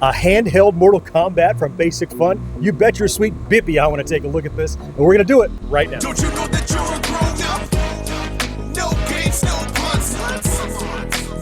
a handheld Mortal Kombat from Basic Fun. You bet your sweet bippy I want to take a look at this, and we're going to do it right now. Don't you know that you're a grown up? No games, no puns.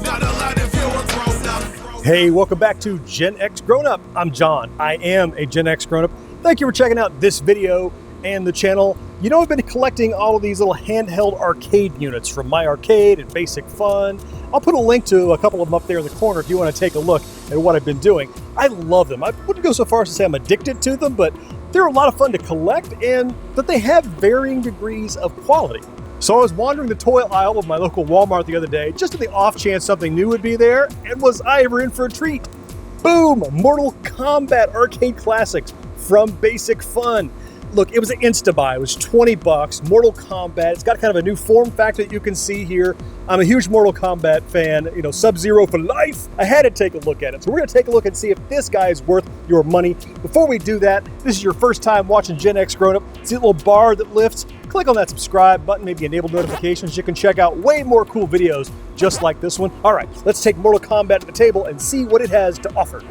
Not allowed if you're a grown up. Hey, welcome back to GenXGrownUp. I'm John. I am a GenXGrownUp. Thank you for checking out this video and the channel. You know, I've been collecting all of these little handheld arcade units from My Arcade and Basic Fun. I'll put a link to a couple of them up there in the corner if you want to take a look at what I've been doing. I love them. I wouldn't go so far as to say I'm addicted to them, but they're a lot of fun to collect and that they have varying degrees of quality. So I was wandering the toy aisle of my local Walmart the other day, just in the off chance something new would be there, and was I ever in for a treat? Boom! Mortal Kombat Arcade Classics from Basic Fun. Look, it was an insta-buy. It was 20 bucks. Mortal Kombat. It's got kind of a new form factor that you can see here. I'm a huge Mortal Kombat fan. You know, Sub-Zero for life. I had to take a look at it. So we're going to take a look and see if this guy is worth your money. Before we do that, this is your first time watching GenXGrownUp. See the little bar that lifts? Click on that subscribe button, maybe enable notifications. You can check out way more cool videos just like this one. All right, let's take Mortal Kombat to the table and see what it has to offer.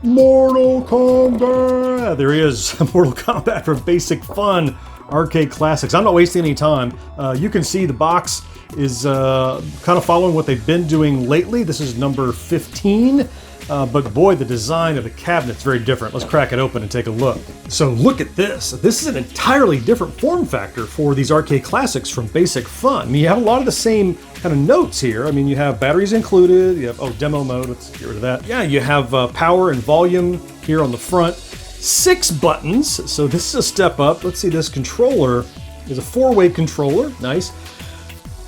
Mortal Kombat! There he is, Mortal Kombat from Basic Fun Arcade Classics. I'm not wasting any time. You can see the box is kind of following what they've been doing lately. This is number 15, but boy, the design of the cabinet's very different. Let's crack it open and take a look. So look at this. This is an entirely different form factor for these arcade classics from Basic Fun. I mean, you have a lot of the same kind of notes here. I mean, you have batteries included, you have, demo mode, let's get rid of that. Yeah, you have power and volume here on the front. 6 buttons, so this is a step up. Let's see, this controller is a 4-way controller, nice.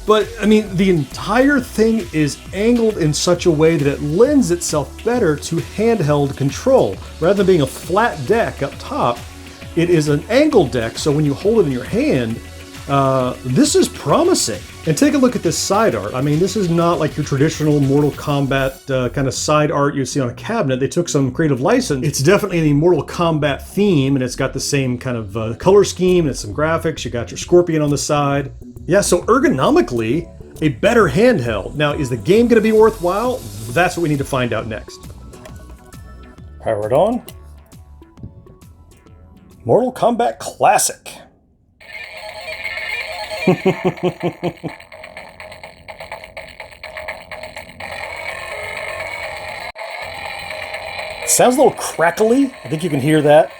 But, I mean, the entire thing is angled in such a way that it lends itself better to handheld control. Rather than being a flat deck up top, it is an angled deck, so when you hold it in your hand, this is promising. And take a look at this side art. I mean, this is not like your traditional Mortal Kombat kind of side art you see on a cabinet. They took some creative license. It's definitely the Mortal Kombat theme, and it's got the same kind of color scheme and some graphics. You got your scorpion on the side. Yeah, so ergonomically, a better handheld. Now, is the game going to be worthwhile? That's what we need to find out next. Power it on. Mortal Kombat Classic. Sounds a little crackly. I think you can hear that.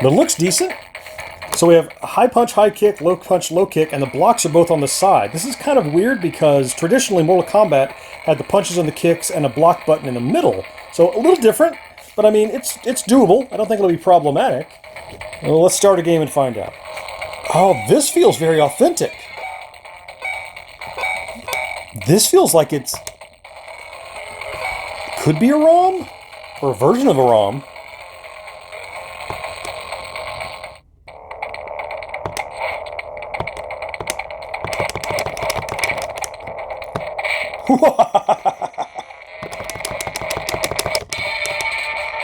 But it looks decent. So we have a high punch, high kick, low punch, low kick, and the blocks are both on the side. This is kind of weird because traditionally Mortal Kombat had the punches and the kicks and a block button in the middle. So a little different, but I mean, it's doable. I don't think it'll be problematic. Well, let's start a game and find out. Oh, this feels very authentic. This feels like it's... could be a ROM? Or a version of a ROM.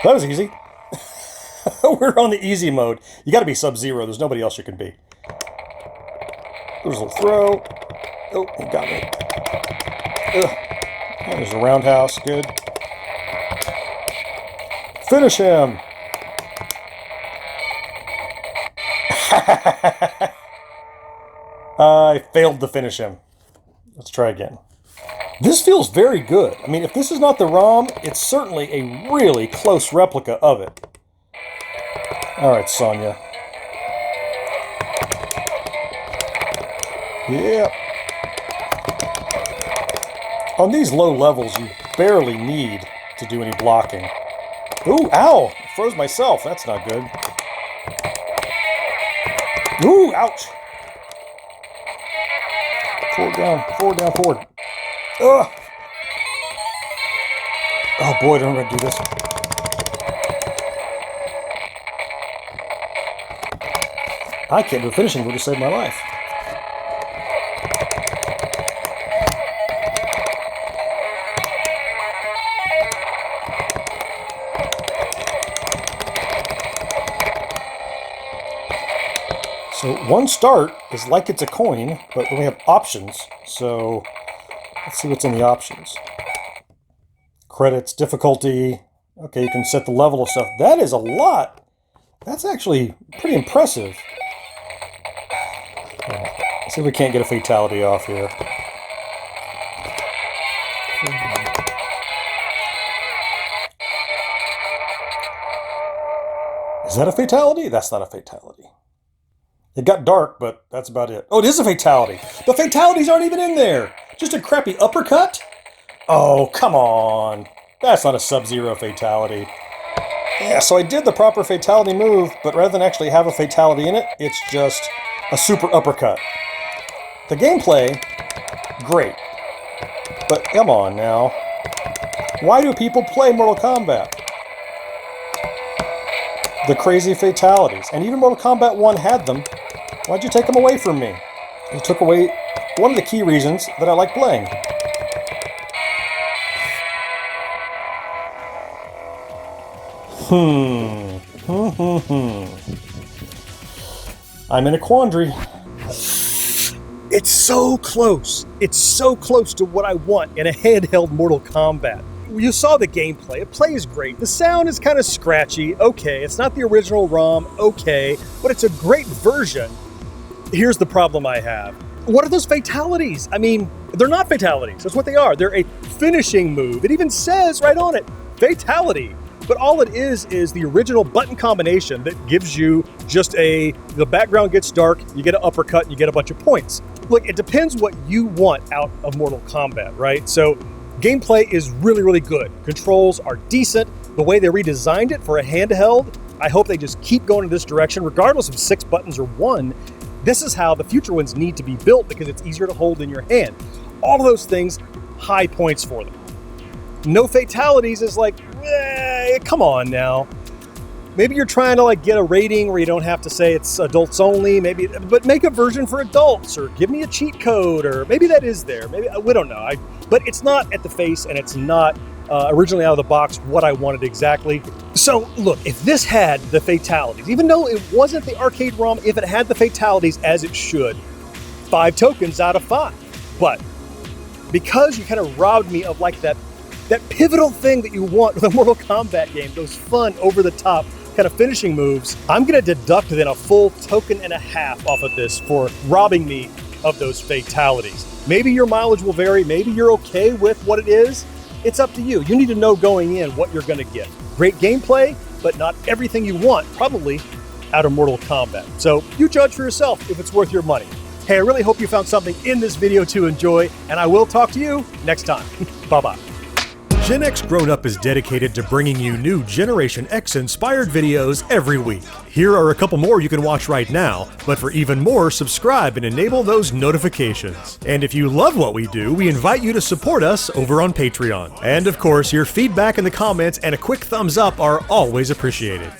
That was easy. We're on the easy mode. You gotta be Sub-Zero. There's nobody else you can be. There's a little throw. Oh, he got me. Ugh. There's a roundhouse. Good. Finish him. I failed to finish him. Let's try again. This feels very good. I mean, if this is not the ROM, it's certainly a really close replica of it. All right, Sonya. Yeah. On these low levels, you barely need to do any blocking. Ooh, ow! I froze myself. That's not good. Ooh, ouch! Forward, down, forward, down, forward. Ugh! Oh boy, I don't know how to do this. I can't do a finishing move to save my life. So one start is like it's a coin, but we have options. So Let's see what's in the options. Credits, difficulty. Okay, you can set the level of stuff. That is a lot. That's actually pretty impressive. Let's see if we can't get a fatality off here. Is that a fatality? That's not a fatality. It got dark, but that's about it. Oh, it is a fatality. The fatalities aren't even in there. Just a crappy uppercut? Oh, come on. That's not a Sub-Zero fatality. Yeah, so I did the proper fatality move, but rather than actually have a fatality in it, it's just a super uppercut. The gameplay, great. But come on now. Why do people play Mortal Kombat? The crazy fatalities. And even Mortal Kombat 1 had them. Why'd you take them away from me? You took away one of the key reasons that I like playing. I'm in a quandary. It's so close. It's so close to what I want in a handheld Mortal Kombat. You saw the gameplay. It plays great. The sound is kind of scratchy. Okay, it's not the original ROM. Okay, but it's a great version. Here's the problem I have. What are those fatalities? I mean, they're not fatalities. That's what they are. They're a finishing move. It even says right on it, fatality. But all it is the original button combination that gives you just the background gets dark, you get an uppercut, and you get a bunch of points. Look, it depends what you want out of Mortal Kombat, right? So gameplay is really, really good. Controls are decent. The way they redesigned it for a handheld, I hope they just keep going in this direction, regardless of 6 buttons or 1. This is how the future ones need to be built because it's easier to hold in your hand. All of those things, high points for them. No fatalities is like, come on now. Maybe you're trying to get a rating where you don't have to say it's adults only, maybe, but make a version for adults or give me a cheat code, or maybe that is there. Maybe, we don't know. But it's not at the face, and it's not originally out of the box what I wanted exactly. So look, if this had the fatalities, even though it wasn't the arcade ROM, if it had the fatalities as it should, 5 tokens out of 5. But because you kind of robbed me of that pivotal thing that you want with a Mortal Kombat game, those fun, over-the-top kind of finishing moves, I'm going to deduct then a full 1.5 tokens off of this for robbing me of those fatalities. Maybe your mileage will vary. Maybe you're okay with what it is. It's up to you. You need to know going in what you're going to get. Great gameplay, but not everything you want, probably, out of Mortal Kombat. So you judge for yourself if it's worth your money. Hey, I really hope you found something in this video to enjoy, and I will talk to you next time. Bye-bye. GenXGrownUp is dedicated to bringing you new Generation X inspired videos every week. Here are a couple more you can watch right now, but for even more, subscribe and enable those notifications. And if you love what we do, we invite you to support us over on Patreon. And of course, your feedback in the comments and a quick thumbs up are always appreciated.